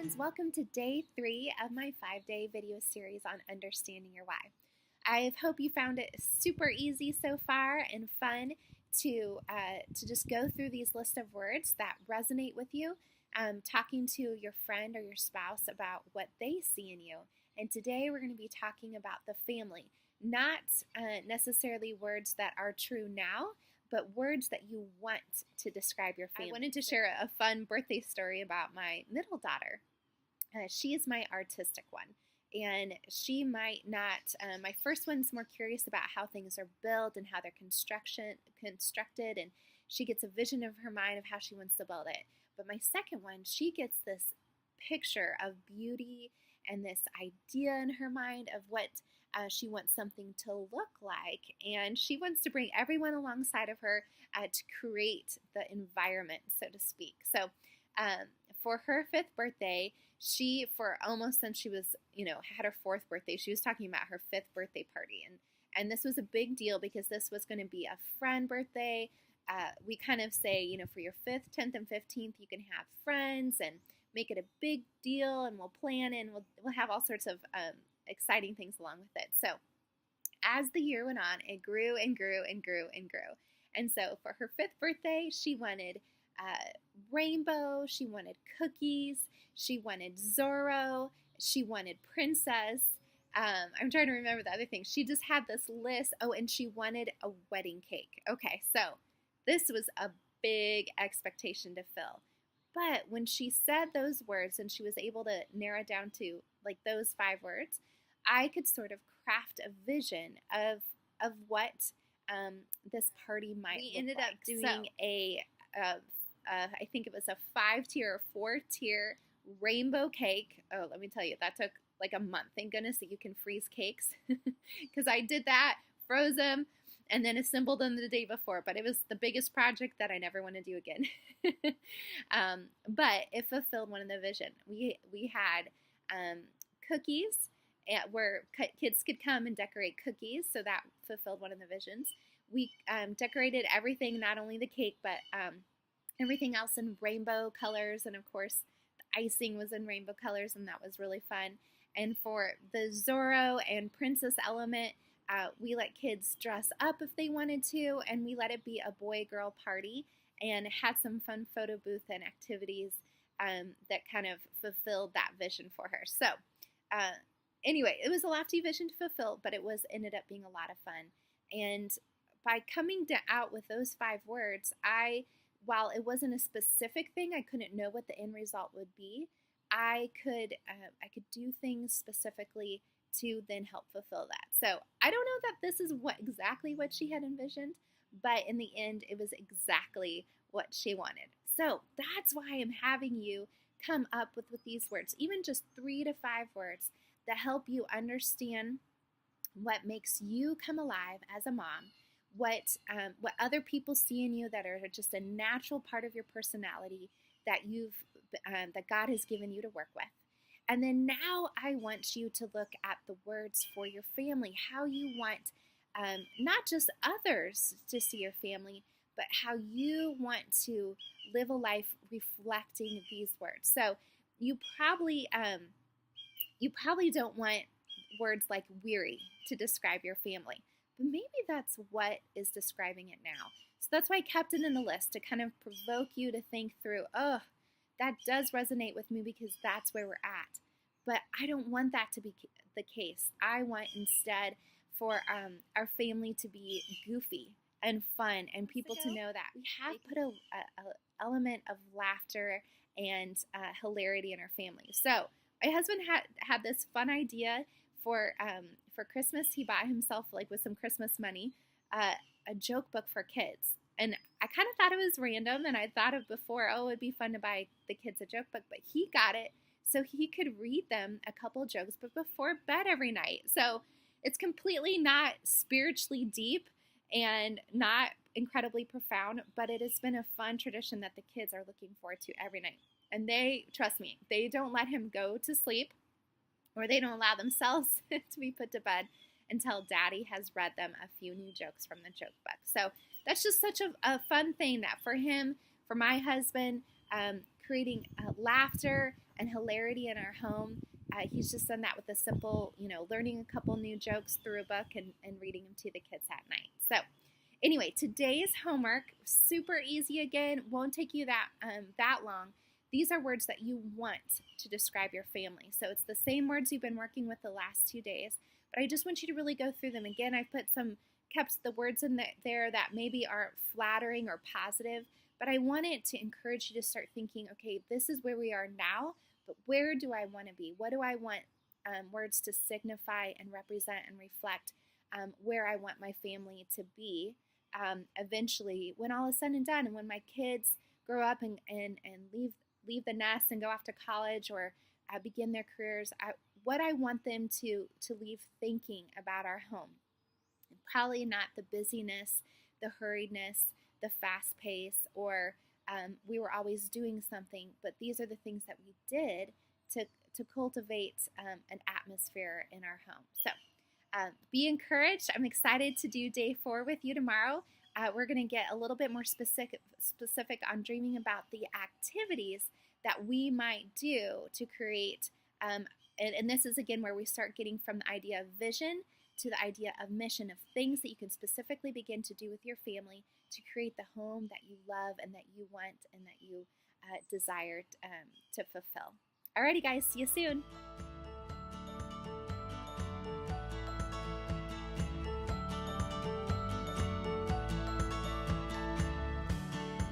friends, welcome to day 3 of my 5-day video series on understanding your why. I hope you found it super easy so far and fun to just go through these list of words that resonate with you, talking to your friend or your spouse about what they see in you. And today we're going to be talking about the family, not necessarily words that are true now, but words that you want to describe your family. I wanted to share a fun birthday story about my middle daughter. She is my artistic one, and she might not, my first one's more curious about how things are built and how they're constructed, and she gets a vision of her mind of how she wants to build it. But my second one, she gets this picture of beauty and this idea in her mind of what she wants something to look like, and she wants to bring everyone alongside of her to create the environment, so to speak. So for her 5th birthday, she, for almost since she was, had her 4th birthday, she was talking about her 5th birthday party. And this was a big deal because this was going to be a friend birthday. We kind of say, for your 5th, 10th, and 15th, you can have friends and make it a big deal, and we'll plan, and we'll have all sorts of exciting things along with it. So as the year went on, it grew and grew and grew and grew. And so for her 5th birthday, she wanted rainbow, she wanted cookies, she wanted Zorro, she wanted princess. I'm trying to remember the other thing. She just had this list. Oh, and she wanted a wedding cake. Okay, so this was a big expectation to fill. But when she said those words and she was able to narrow it down to like those 5 words, I could sort of craft a vision of what this party might look like. We ended up doing I think it was a 5-tier or 4-tier rainbow cake. Oh, let me tell you, that took like a month. Thank goodness that you can freeze cakes because I did that, froze them, and then assembled them the day before. But it was the biggest project that I never want to do again. But it fulfilled one of the vision. We had cookies where kids could come and decorate cookies, so that fulfilled one of the visions. We decorated everything, not only the cake, but everything else in rainbow colors, and of course the icing was in rainbow colors, and that was really fun. And for the Zorro and princess element, we let kids dress up if they wanted to, and we let it be a boy-girl party and had some fun photo booth and activities that kind of fulfilled that vision for her. So anyway, it was a lofty vision to fulfill, but it ended up being a lot of fun. And by coming out with those 5 words, while it wasn't a specific thing, I couldn't know what the end result would be. I could do things specifically to then help fulfill that. So I don't know that this is exactly what she had envisioned, but in the end, it was exactly what she wanted. So that's why I'm having you come up with these words, even just 3 to 5 words that help you understand what makes you come alive as a mom, what other people see in you that are just a natural part of your personality that that God has given you to work with. And then now I want you to look at the words for your family, how you want not just others to see your family, but how you want to live a life reflecting these words. So you probably don't want words like weary to describe your family, but maybe that's what is describing it now. So that's why I kept it in the list, to kind of provoke you to think through, oh, that does resonate with me because that's where we're at. But I don't want that to be the case. I want instead for our family to be goofy and fun, and people to know that we have put a element of laughter and hilarity in our family. So my husband had this fun idea for Christmas. He bought himself, like with some Christmas money, a joke book for kids. And I kind of thought it was random, and I thought of before, oh, it'd be fun to buy the kids a joke book, but he got it so he could read them a couple jokes, but before bed every night. So it's completely not spiritually deep and not incredibly profound, but it has been a fun tradition that the kids are looking forward to every night. And they, trust me, they don't let him go to sleep, or they don't allow themselves to be put to bed until Daddy has read them a few new jokes from the joke book. So that's just such a fun thing that for him, for my husband, creating laughter and hilarity in our home. He's just done that with a simple, learning a couple new jokes through a book and reading them to the kids at night. So anyway, today's homework, super easy again, won't take you that long. These are words that you want to describe your family. So it's the same words you've been working with the last 2 days, but I just want you to really go through them. Again, I've kept the words in there that maybe aren't flattering or positive, but I wanted to encourage you to start thinking, okay, this is where we are now, but where do I want to be? What do I want words to signify and represent and reflect where I want my family to be eventually when all is said and done, and when my kids grow up and leave the nest and go off to college or begin their careers, what I want them to leave thinking about our home. And probably not the busyness, the hurriedness, the fast pace, or we were always doing something, but these are the things that we did to cultivate an atmosphere in our home. So be encouraged. I'm excited to do day 4 with you tomorrow. We're going to get a little bit more specific on dreaming about the activities that we might do to create, and this is again where we start getting from the idea of vision to the idea of mission, of things that you can specifically begin to do with your family to create the home that you love and that you want and that you desire to fulfill. Alrighty guys, see you soon.